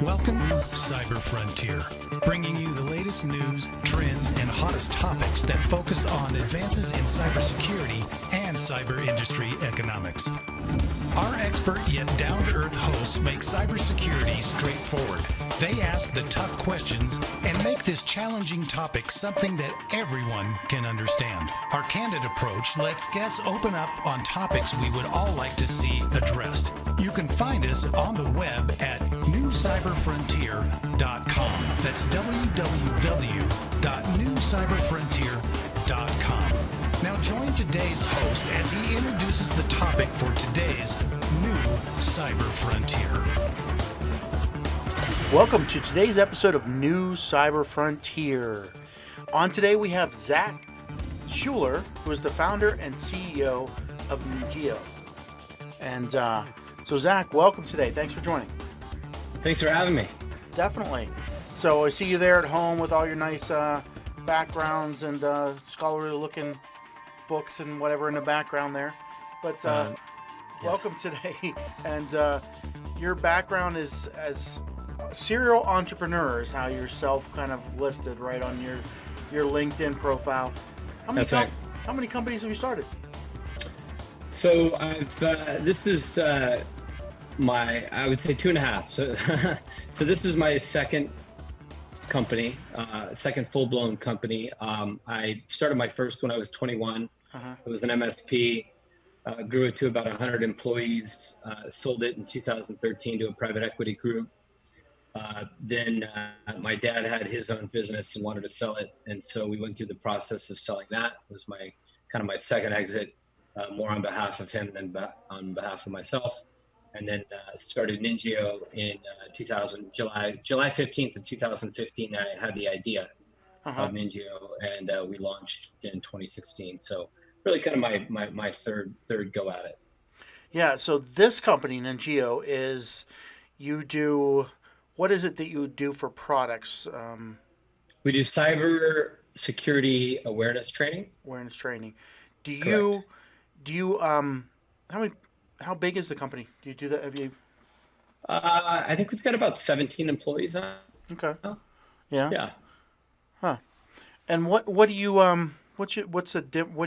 Welcome to Cyber Frontier, bringing you the latest news, trends, and hottest topics that focus on advances in cybersecurity and cyber industry economics. Our expert yet down-to-earth hosts make cybersecurity straightforward. They ask the tough questions and make this challenging topic something that everyone can understand. Our candid approach lets guests open up on topics we would all like to see addressed. You can find us on the web at newcyberfrontier.com. That's www.newcyberfrontier.com. Now join today's host as he introduces the topic for today's new Cyber Frontier. Welcome to today's episode of New Cyber Frontier. On today we have Zack Schuler, who is the founder and CEO of NINJIO. And so Zack, welcome today. Thanks for joining. Thanks for having me. Definitely. So I see you there at home with all your nice backgrounds and scholarly-looking books and whatever in the background there. But welcome today. And your background is as serial entrepreneur is how you're kind of listed right on your LinkedIn profile. That's right. How many companies have you started? So this is I would say 2.5. So this is my second company, second full-blown company. I started my first when I was 21. It was an MSP, grew it to about 100 employees, sold it in 2013 to a private equity group. Then my dad had his own business and wanted to sell it. And so we went through the process of selling that. It was my second exit, more on behalf of him than on behalf of myself. And then started NINJIO in July 15th of 2015. I had the idea of NINJIO, and we launched in 2016. So really kind of my third go at it. Yeah, so this company, NINJIO, is what is it that you do for products? We do cyber security awareness training. Do you how big is the company? Do you do that? Have you? I think we've got about 17 employees on. Okay. Yeah. Yeah. Huh. And what do you what do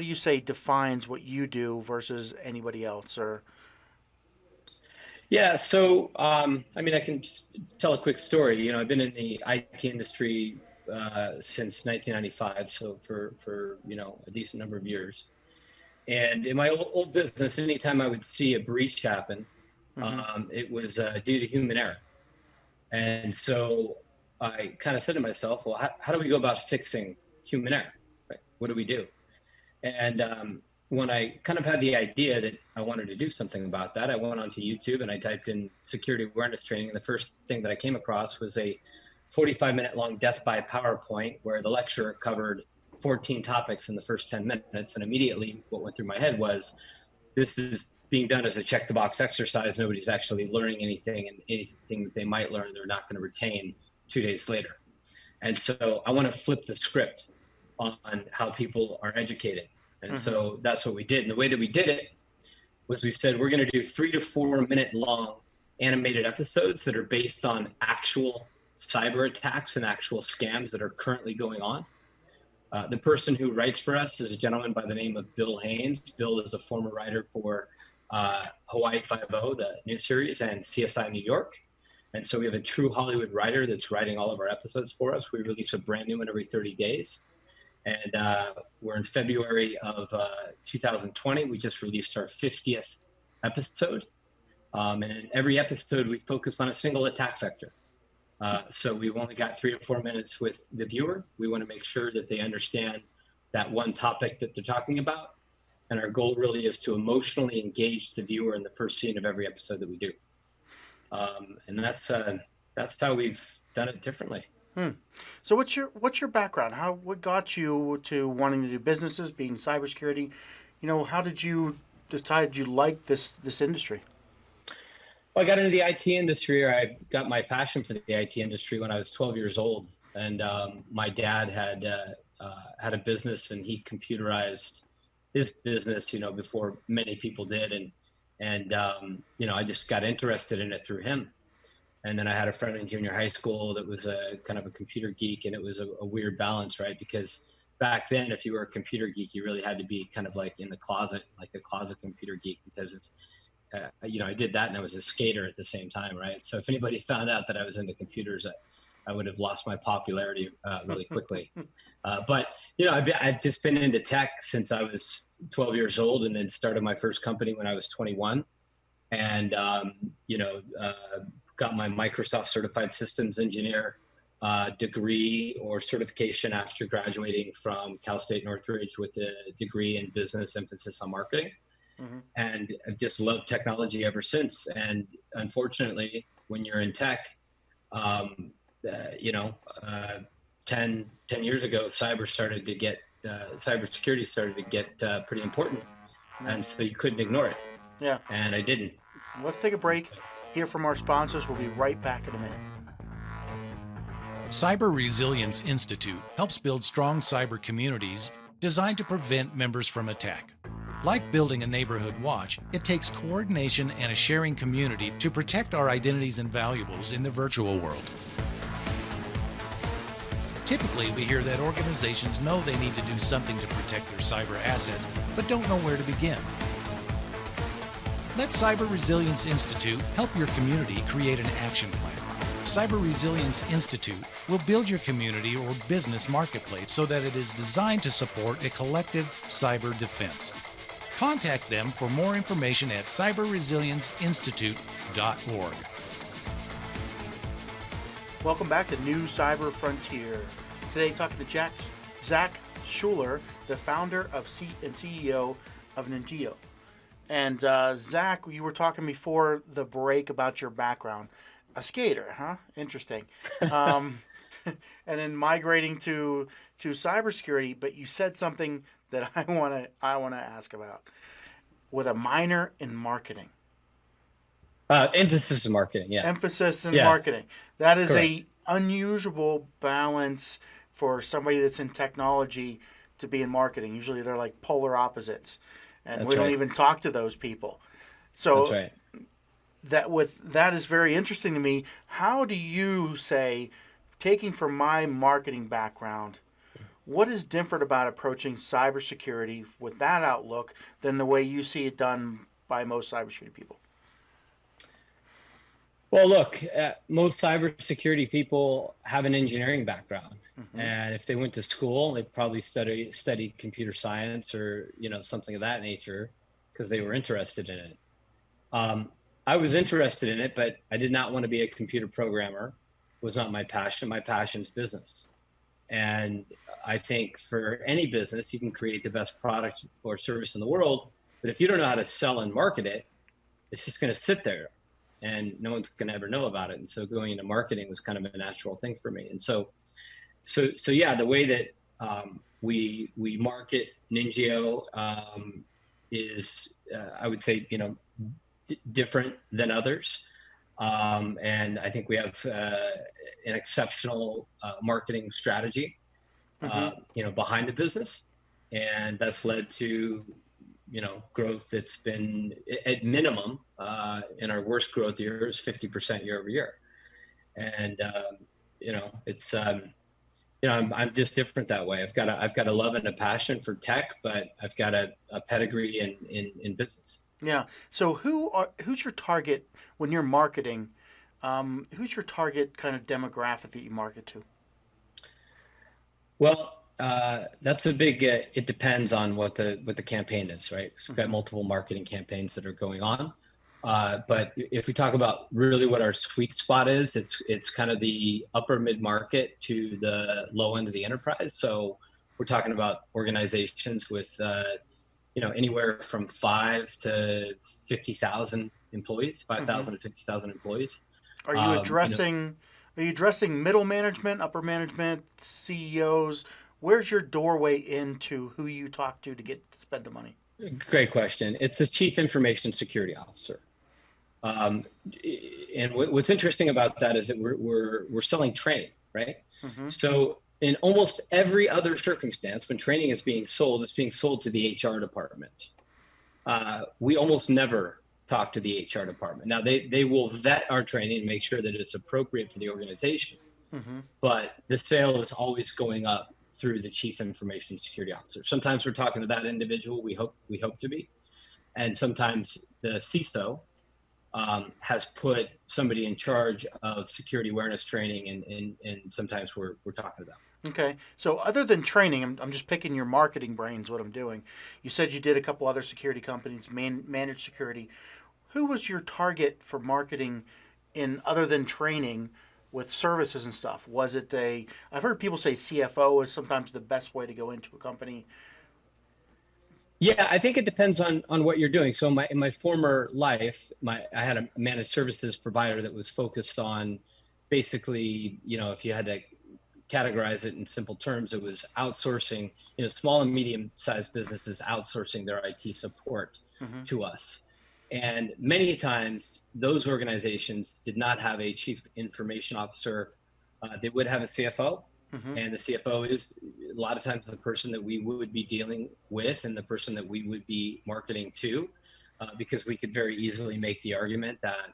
you say defines what you do versus anybody else or? Yeah. So I can just tell a quick story. You know, I've been in the IT industry since 1995, so for a decent number of years. And in my old business, anytime I would see a breach happen, it was due to human error. And so I kind of said to myself, well, how do we go about fixing human error? Right? What do we do? And when I kind of had the idea that I wanted to do something about that, I went onto YouTube and I typed in security awareness training. And the first thing that I came across was a 45-minute long death by PowerPoint where the lecturer covered 14 topics in the first 10 minutes. And immediately what went through my head was, this is being done as a check the box exercise. Nobody's actually learning anything, and anything that they might learn, they're not going to retain 2 days later. And so I want to flip the script on how people are educated. And so that's what we did. And the way that we did it was we said, we're going to do 3 to 4 minute long animated episodes that are based on actual cyber attacks and actual scams that are currently going on. The person who writes for us is a gentleman by the name of Bill Haynes. Bill is a former writer for Hawaii Five-0, the new series, and CSI New York. And so we have a true Hollywood writer that's writing all of our episodes for us. We release a brand new one every 30 days. And we're in February of 2020. We just released our 50th episode. And in every episode, we focus on a single attack vector. So we've only got 3 to 4 minutes with the viewer. We want to make sure that they understand that one topic that they're talking about. And our goal really is to emotionally engage the viewer in the first scene of every episode that we do. And that's how we've done it differently. So what's your background? What got you to wanting to do businesses, being cybersecurity? You know, how did you decide you liked this industry? Well, I got into the IT industry, or I got my passion for the IT industry when I was 12 years old. And my dad had a business, and he computerized his business, before many people did. And And, I just got interested in it through him. And then I had a friend in junior high school that was a kind of a computer geek, and it was a weird balance, right? Because back then, if you were a computer geek, you really had to be kind of like in the closet, like a closet computer geek, because of, I did that and I was a skater at the same time, right? So if anybody found out that I was into computers, I would have lost my popularity really quickly. But I've just been into tech since I was 12 years old, and then started my first company when I was 21, and got my Microsoft Certified Systems Engineer degree or certification after graduating from Cal State Northridge with a degree in business, emphasis on marketing. Mm-hmm. And I've just loved technology ever since. And unfortunately, when you're in tech, 10 years ago, cybersecurity started to get pretty important. And so you couldn't ignore it. Yeah. And I didn't. Let's take a break, hear from our sponsors. We'll be right back in a minute. Cyber Resilience Institute helps build strong cyber communities designed to prevent members from attack. Like building a neighborhood watch, it takes coordination and a sharing community to protect our identities and valuables in the virtual world. Typically, we hear that organizations know they need to do something to protect their cyber assets, but don't know where to begin. Let Cyber Resilience Institute help your community create an action plan. Cyber Resilience Institute will build your community or business marketplace so that it is designed to support a collective cyber defense. Contact them for more information at cyberresilienceinstitute.org. Welcome back to New Cyber Frontier. Today, talking to Zack Schuler, the founder and CEO of NINJIO. And Zack, you were talking before the break about your background. A skater, huh? Interesting. And then migrating to cybersecurity, but you said something that I want to ask about. With a minor in marketing. Emphasis in marketing, yeah. Emphasis in marketing. That is Correct. a unusual balance for somebody that's in technology to be in marketing. Usually they're like polar opposites. And That's we don't right. even talk to those people. So That's right. that is very interesting to me. How do you say, taking from my marketing background, what is different about approaching cybersecurity with that outlook than the way you see it done by most cybersecurity people? Well, look, most cybersecurity people have an engineering background. Mm-hmm. And if they went to school, they probably studied computer science or, something of that nature because they were interested in it. I was interested in it, but I did not want to be a computer programmer. It was not my passion. My passion's business. And I think for any business, you can create the best product or service in the world, but if you don't know how to sell and market it, it's just going to sit there and no one's going to ever know about it. And so going into marketing was kind of a natural thing for me. And so yeah, the way that we market NINJIO is, I would say, different than others. And I think we have an exceptional marketing strategy, behind the business, and that's led to, growth that's been at minimum in our worst growth year is 50% year over year. And it's I'm just different that way. I've got a love and a passion for tech, but I've got a pedigree in business. Yeah. So who's your target when you're marketing? Who's your target kind of demographic that you market to? Well, that's a big. It depends on what the campaign is, right? Because we've got multiple marketing campaigns that are going on. But if we talk about really what our sweet spot is, it's kind of the upper mid market to the low end of the enterprise. So we're talking about organizations with anywhere from 5 to 50,000 employees, 5,000 to 50,000 employees. Are you addressing middle management, upper management, CEOs? Where's your doorway into who you talk to get to spend the money? Great question. It's the Chief Information Security Officer. And what's interesting about that is that we're selling training, right? Mm-hmm. So in almost every other circumstance, when training is being sold, it's being sold to the HR department. We almost never talk to the HR department. Now they will vet our training and make sure that it's appropriate for the organization, but the sale is always going up through the chief information security officer. Sometimes we're talking to that individual, we hope to be, and sometimes the CISO has put somebody in charge of security awareness training, and sometimes we're talking to them. Okay. So other than training, I'm just picking your marketing brains, what I'm doing. You said you did a couple other security companies, managed security. Who was your target for marketing in other than training with services and stuff? Was it I've heard people say CFO is sometimes the best way to go into a company. Yeah, I think it depends on what you're doing. So in my former life, I had a managed services provider that was focused on basically, if you had to categorize it in simple terms, it was outsourcing, small and medium-sized businesses outsourcing their IT support to us. And many times those organizations did not have a chief information officer. They would have a CFO, and the CFO is a lot of times the person that we would be dealing with and the person that we would be marketing to, because we could very easily make the argument that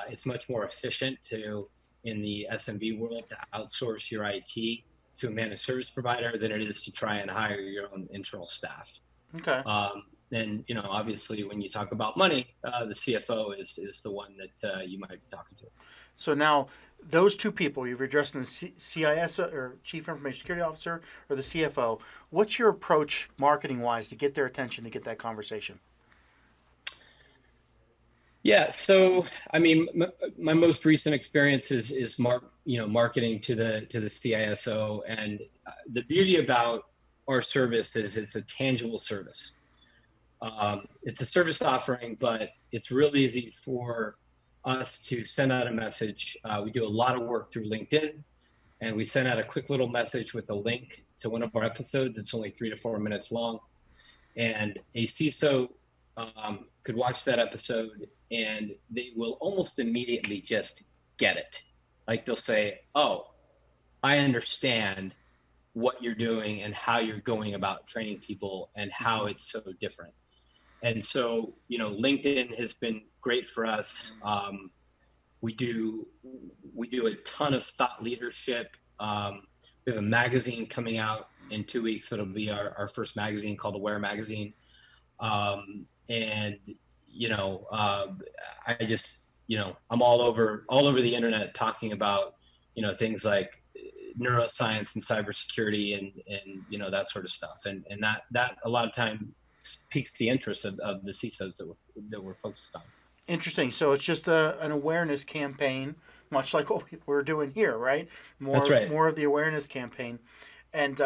it's much more efficient in the SMB world to outsource your IT to a managed service provider than it is to try and hire your own internal staff. Okay. And obviously, when you talk about money, the CFO is the one that you might be talking to. So now, those two people, you've addressed the CIS or Chief Information Security Officer or the CFO. What's your approach marketing-wise to get their attention, to get that conversation? Yeah, so I mean, my most recent experience is marketing to the CISO, and the beauty about our service is it's a tangible service. It's a service offering, but it's real easy for us to send out a message. We do a lot of work through LinkedIn, and we send out a quick little message with a link to one of our episodes. It's only 3 to 4 minutes long, and a CISO could watch that episode and they will almost immediately just get it. Like they'll say, oh, I understand what you're doing and how you're going about training people and how it's so different. And so, LinkedIn has been great for us. We do a ton of thought leadership. We have a magazine coming out in 2 weeks. It'll be our first magazine called Aware Magazine. And I just, I'm all over the internet talking about, things like neuroscience and cybersecurity and that sort of stuff. And that a lot of time piques the interest of the CISOs that we're focused on. Interesting. So it's just an awareness campaign, much like what we're doing here, right? That's right. More of the awareness campaign, and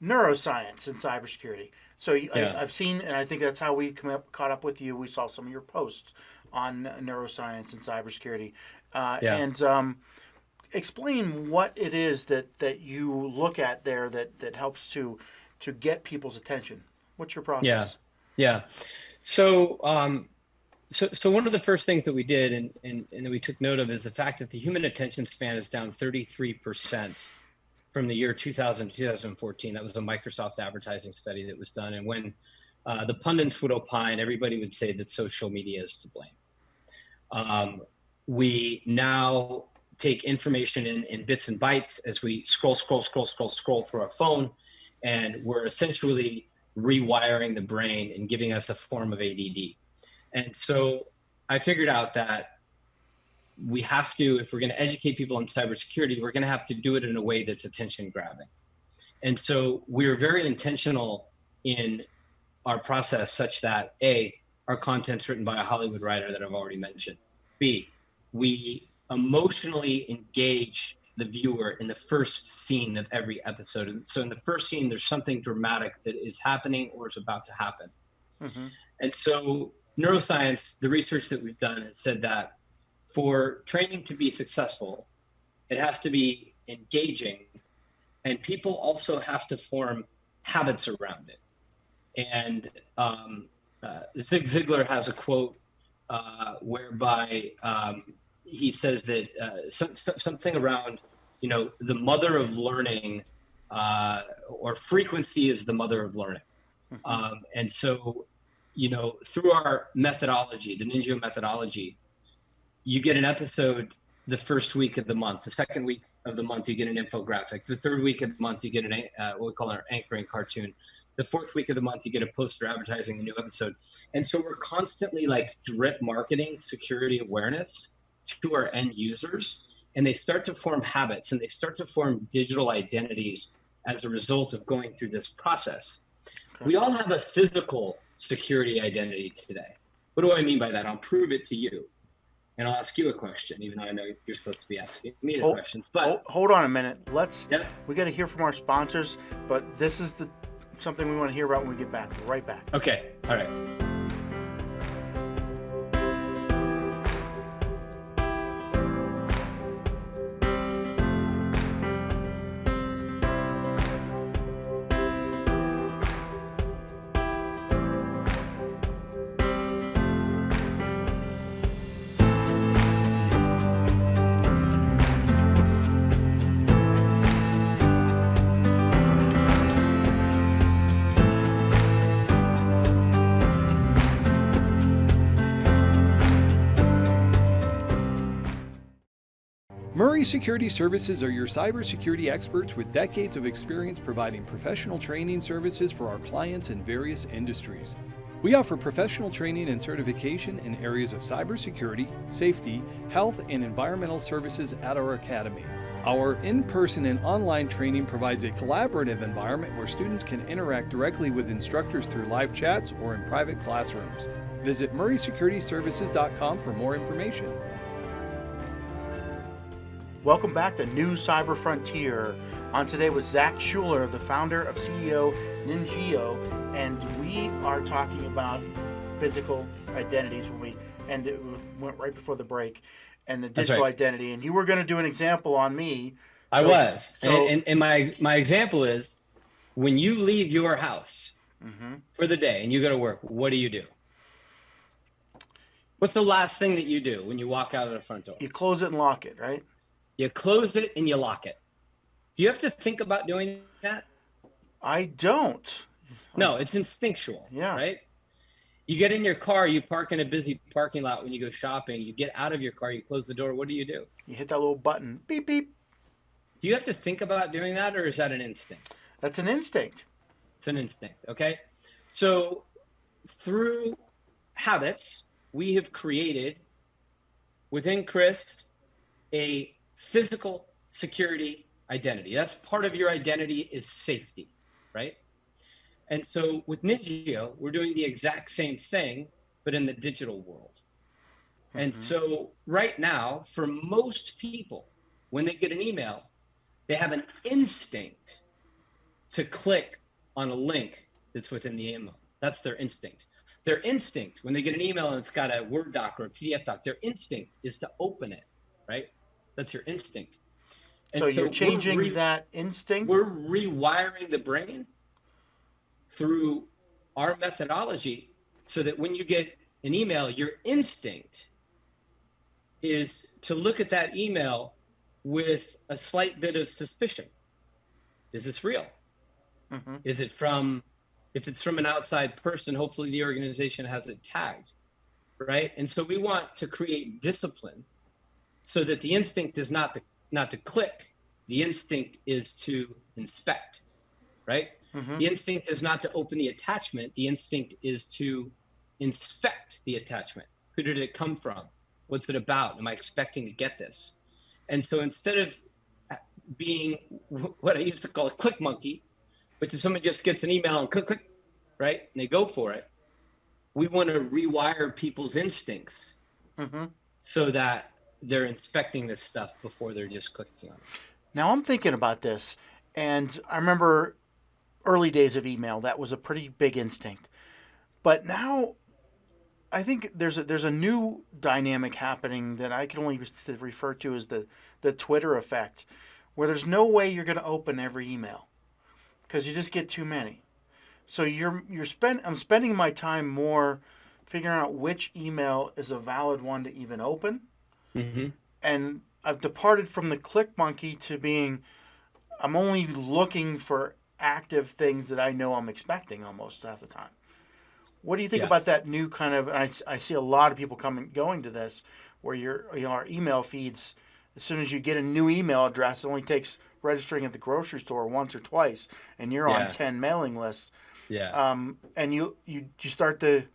neuroscience and cybersecurity. So I've seen, and I think that's how we caught up with you. We saw some of your posts on neuroscience and cybersecurity, and explain what it is that you look at there that helps to get people's attention. What's your process? Yeah. So one of the first things that we did and that we took note of is the fact that the human attention span is down 33% from the year 2000 to 2014. That was a Microsoft advertising study that was done. And when the pundits would opine, everybody would say that social media is to blame. We now take information in bits and bytes as we scroll through our phone, and we're essentially rewiring the brain and giving us a form of ADD. And so I figured out that we have to, if we're going to educate people on cybersecurity, we're going to have to do it in a way that's attention grabbing. And so we're very intentional in our process such that A, our content's written by a Hollywood writer that I've already mentioned. B, we emotionally engage the viewer in the first scene of every episode. And so in the first scene, there's something dramatic that is happening or is about to happen. And so neuroscience, the research that we've done has said that for training to be successful, it has to be engaging, and people also have to form habits around it. And Zig Ziglar has a quote whereby he says that something around, the mother of learning, or frequency is the mother of learning. And so through our methodology, the NINJIO methodology, you get an episode the first week of the month. The second week of the month, you get an infographic. The third week of the month, you get what we call our anchoring cartoon. The fourth week of the month, you get a poster advertising the new episode. And so we're constantly like drip marketing security awareness to our end users. And they start to form habits and they start to form digital identities as a result of going through this process. Okay. We all have a physical security identity today. What do I mean by that? I'll prove it to you. And I'll ask you a question, even though I know you're supposed to be asking me the questions. But hold on a minute. We got to hear from our sponsors, but this is something we want to hear about when we get back. We're right back. Okay. All right. Murray Security Services are your cybersecurity experts with decades of experience providing professional training services for our clients in various industries. We offer professional training and certification in areas of cybersecurity, safety, health, and environmental services at our academy. Our in-person and online training provides a collaborative environment where students can interact directly with instructors through live chats or in private classrooms. Visit murraysecurityservices.com for more information. Welcome back to New Cyber Frontier. On today with Zack Schuler, the founder of CEO NINJIO, and we are talking about physical identities and it went right before the break, and the digital identity. And you were going to do an example on me. I was. And my example is when you leave your house for the day and you go to work, what do you do? What's the last thing that you do when you walk out of the front door? You close it and lock it, right? You close it and you lock it. Do you have to think about doing that? I don't. No, it's instinctual. Yeah. Right? You get in your car, you park in a busy parking lot when you go shopping, you get out of your car, you close the door, what do? You hit that little button, beep, beep. Do you have to think about doing that, or is that an instinct? That's an instinct. It's an instinct, okay? So through habits, we have created within Chris a physical security identity. That's part of your identity is safety, right? And so with NINJIO, we're doing the exact same thing, but in the digital world. And so right now, for most people, when they get an email, they have an instinct to click on a link that's within the email. That's their instinct. Their instinct, when they get an email and it's got a Word doc or a PDF doc, their instinct is to open it, right? That's your instinct. And so you're changing that instinct? We're rewiring the brain through our methodology so that when you get an email, your instinct is to look at that email with a slight bit of suspicion. Is this real? Is it if it's from an outside person, hopefully the organization has it tagged, right? And so we want to create discipline so that the instinct is not to click. The instinct is to inspect, right? The instinct is not to open the attachment. The instinct is to inspect the attachment. Who did it come from? What's it about? Am I expecting to get this? And so instead of being what I used to call a click monkey, which is someone just gets an email and click, click, right? And they go for it. We want to rewire people's instincts so that they're inspecting this stuff before they're just clicking on it. Now I'm thinking about this, and I remember early days of email, that was a pretty big instinct. But now I think there's a new dynamic happening that I can only refer to as the Twitter effect, where there's no way you're going to open every email because you just get too many. So I'm spending my time more figuring out which email is a valid one to even open. And I've departed from the click monkey to being, I'm only looking for active things that I know I'm expecting almost half the time. What do you think Yeah. about that new kind of? I see a lot of people going to this, where our email feeds. As soon as you get a new email address, it only takes registering at the grocery store once or twice, and you're on Yeah. 10 mailing lists. Yeah. And you start to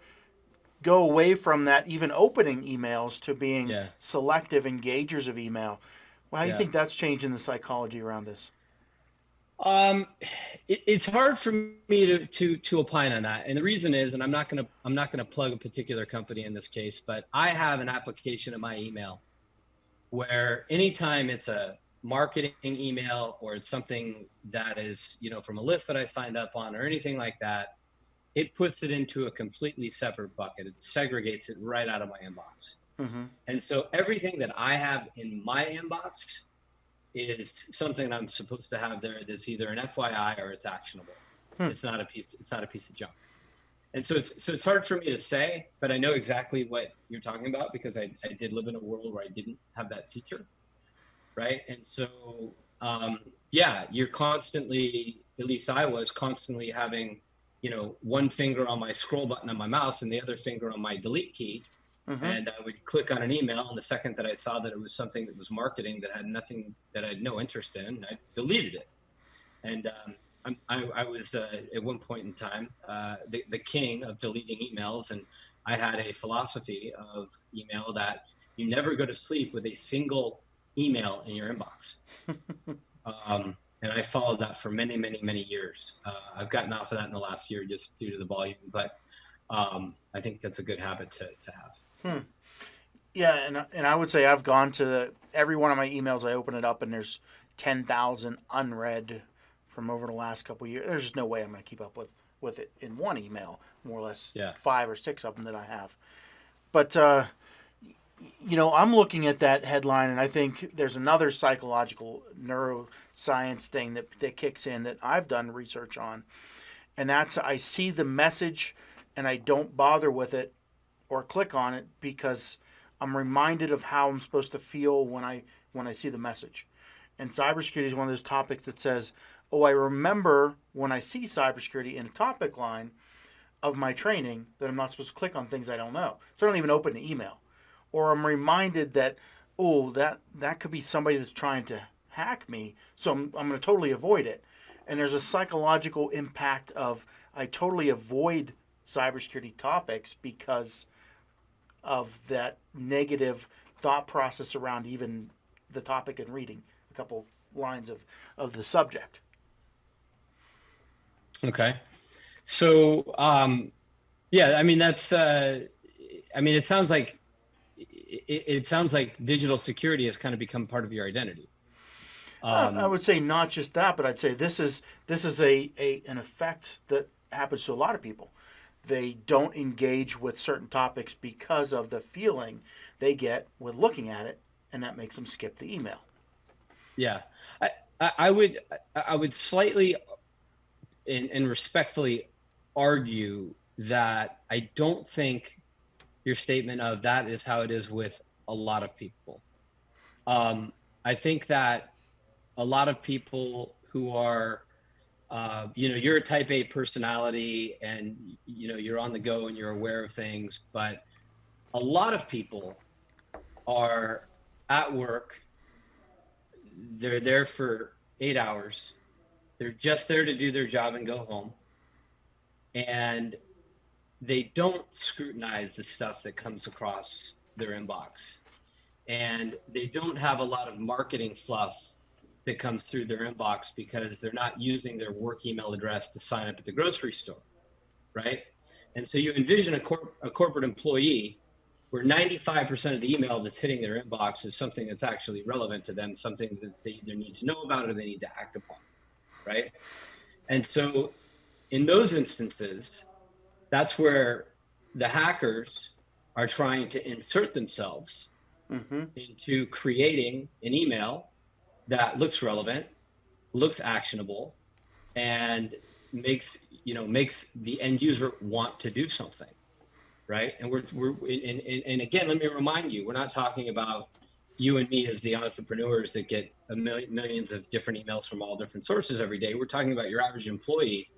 go away from that, even opening emails, to being Yeah. selective engagers of email. Well, how do you Yeah. think that's changing the psychology around this? It's hard for me to opine on that, and the reason is, and I'm not gonna plug a particular company in this case, but I have an application in my email where anytime it's a marketing email or it's something that is, from a list that I signed up on or anything like that, it puts it into a completely separate bucket. It segregates it right out of my inbox. Mm-hmm. And so everything that I have in my inbox is something I'm supposed to have there that's either an FYI or it's actionable. It's not a piece of junk. And so it's hard for me to say, but I know exactly what you're talking about because I did live in a world where I didn't have that feature, right? And so you're constantly, at least I was constantly having, one finger on my scroll button on my mouse and the other finger on my delete key. Mm-hmm. And I would click on an email, and the second that I saw that it was something that was marketing that had nothing, that I had no interest in, I deleted it. And I was at one point in time the king of deleting emails, and I had a philosophy of email that you never go to sleep with a single email in your inbox. And I followed that for many, many, many years. I've gotten off of that in the last year just due to the volume, but I think that's a good habit to have. Yeah, and I would say I've gone to every one of my emails. I open it up and there's 10,000 unread from over the last couple of years. There's just no way I'm going to keep up with it in one email, more or less. Yeah. 5 or 6 of them that I have. But I'm looking at that headline, and I think there's another psychological neuroscience thing that kicks in that I've done research on, and that's I see the message and I don't bother with it or click on it because I'm reminded of how I'm supposed to feel when I see the message. And cybersecurity is one of those topics that says, oh, I remember when I see cybersecurity in a topic line of my training that I'm not supposed to click on things I don't know. So I don't even open the email. Or I'm reminded that, oh, that could be somebody that's trying to hack me, so I'm going to totally avoid it. And there's a psychological impact of I totally avoid cybersecurity topics because of that negative thought process around even the topic and reading a couple lines of the subject. Okay. So, that's, it sounds like digital security has kind of become part of your identity. I would say not just that, but I'd say this is an effect that happens to a lot of people. They don't engage with certain topics because of the feeling they get with looking at it, and that makes them skip the email. Yeah, I would slightly and respectfully argue that I don't think your statement of that is how it is with a lot of people. I think that a lot of people who are, you're a type A personality and, you're on the go and you're aware of things, but a lot of people are at work. They're there for 8 hours. They're just there to do their job and go home. And they don't scrutinize the stuff that comes across their inbox. And they don't have a lot of marketing fluff that comes through their inbox because they're not using their work email address to sign up at the grocery store, right? And so you envision a corporate employee where 95% of the email that's hitting their inbox is something that's actually relevant to them, something that they either need to know about or they need to act upon, right? And so in those instances, that's where the hackers are trying to insert themselves into creating an email that looks relevant, looks actionable, and makes the end user want to do something, right? And and again, let me remind you, we're not talking about you and me as the entrepreneurs that get millions of different emails from all different sources every day. We're talking about your average employee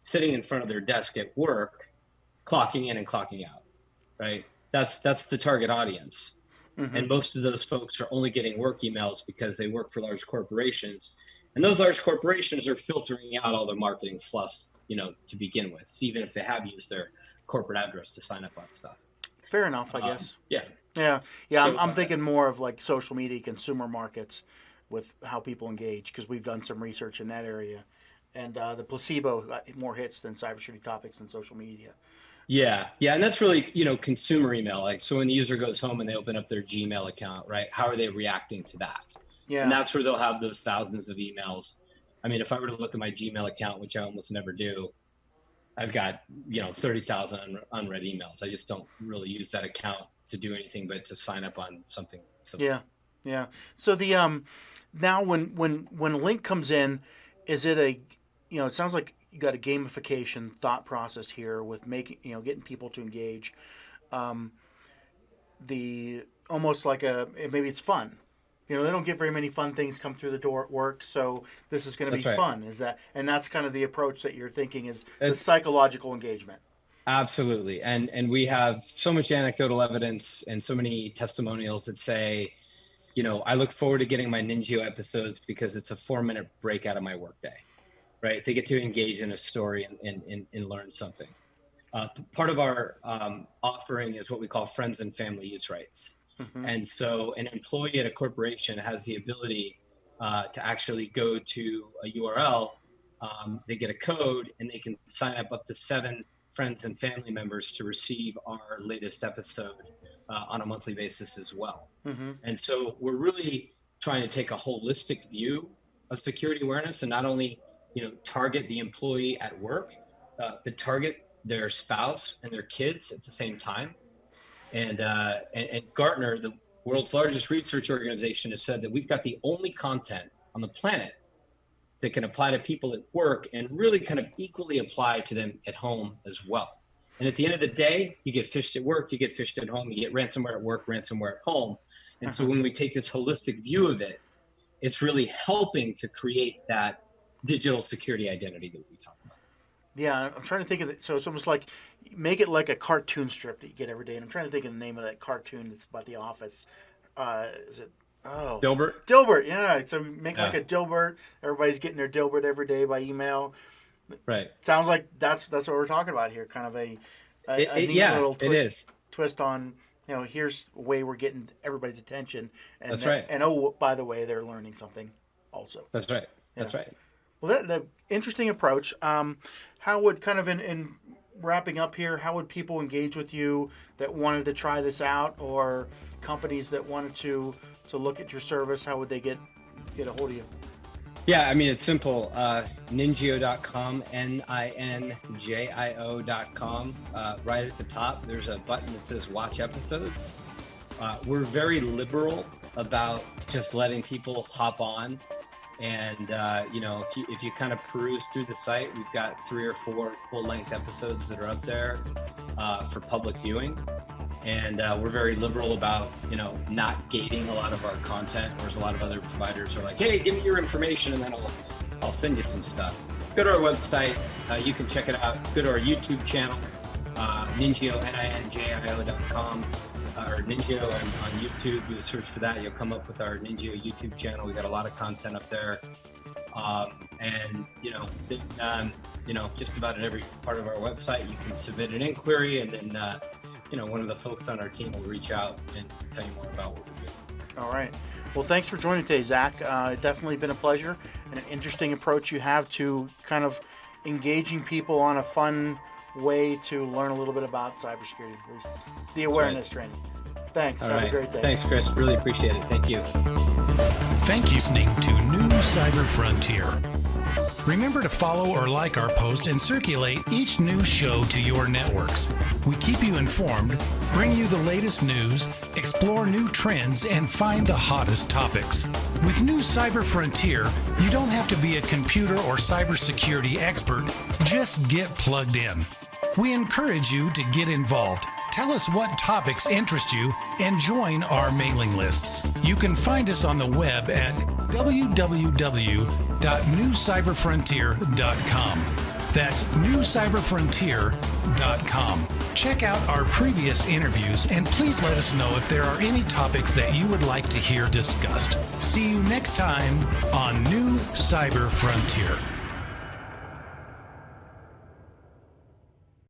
sitting in front of their desk at work, clocking in and clocking out, right? That's the target audience. And most of those folks are only getting work emails because they work for large corporations. And those large corporations are filtering out all their marketing fluff, to begin with, even if they have used their corporate address to sign up on stuff. Fair enough, I guess. Yeah. Yeah. So, I'm thinking more of like social media consumer markets with how people engage, because we've done some research in that area. And the placebo got more hits than cybersecurity topics and social media. Yeah. And that's really, consumer email. Like, so when the user goes home and they open up their Gmail account, right? How are they reacting to that? Yeah. And that's where they'll have those thousands of emails. I mean, if I were to look at my Gmail account, which I almost never do, I've got, 30,000 unread emails. I just don't really use that account to do anything but to sign up on something. Yeah. So the now when a link comes in, is it a, it sounds like you got a gamification thought process here with making, getting people to engage. The almost like maybe it's fun. They don't get very many fun things come through the door at work, so this is going to be fun. And that's kind of the approach that you're thinking is the psychological engagement. Absolutely. And we have so much anecdotal evidence and so many testimonials that say, I look forward to getting my NINJIO episodes because it's a 4-minute break out of my workday, right? They get to engage in a story and learn something. Part of our offering is what we call friends and family use rights. And so an employee at a corporation has the ability to actually go to a URL, they get a code, and they can sign up to 7 friends and family members to receive our latest episode on a monthly basis as well. And so we're really trying to take a holistic view of security awareness and not only, target the employee at work, but target their spouse and their kids at the same time. And Gartner, the world's largest research organization, has said that we've got the only content on the planet that can apply to people at work and really kind of equally apply to them at home as well. And at the end of the day, you get phished at work, you get phished at home, you get ransomware at work, ransomware at home. And so when we take this holistic view of it, it's really helping to create that digital security identity that we talk about. Yeah, I'm trying to think of it. So it's almost like make it like a cartoon strip that you get every day. And I'm trying to think of the name of that cartoon that's about The Office. Is it? Oh, Dilbert. Dilbert, yeah. So make like a Dilbert. Everybody's getting their Dilbert every day by email. Right. Sounds like that's what we're talking about here. Kind of a neat little twist on, here's a way we're getting everybody's attention. And that's right. And oh, by the way, they're learning something also. That's right. Yeah. That's right. Well, the interesting approach. How would kind of in wrapping up here, how would people engage with you that wanted to try this out, or companies that wanted to look at your service? How would they get a hold of you? Yeah, I mean, it's simple. NINJIO.com, NINJIO.com. Right at the top, there's a button that says Watch Episodes. We're very liberal about just letting people hop on. And, if you kind of peruse through the site, we've got 3 or 4 full-length episodes that are up there for public viewing. And we're very liberal about, not gating a lot of our content, whereas a lot of other providers are like, hey, give me your information and then I'll send you some stuff. Go to our website. You can check it out. Go to our YouTube channel, NINJIO, NINJIO.com. Or NINJIO on YouTube. You search for that, you'll come up with our NINJIO YouTube channel. We got a lot of content up there, and just about at every part of our website, you can submit an inquiry, and then one of the folks on our team will reach out and tell you more about what we do. All right. Well, thanks for joining today, Zach. Definitely been a pleasure and an interesting approach you have to kind of engaging people on a fun way to learn a little bit about cybersecurity, at least the awareness training. Thanks. Have a great day. Thanks, Chris. Really appreciate it. Thank you. Thank you for listening to New Cyber Frontier. Remember to follow or like our post and circulate each new show to your networks. We keep you informed, bring you the latest news, explore new trends, and find the hottest topics. With New Cyber Frontier, you don't have to be a computer or cybersecurity expert. Just get plugged in. We encourage you to get involved. Tell us what topics interest you and join our mailing lists. You can find us on the web at www.newcyberfrontier.com. That's newcyberfrontier.com. Check out our previous interviews and please let us know if there are any topics that you would like to hear discussed. See you next time on New Cyber Frontier.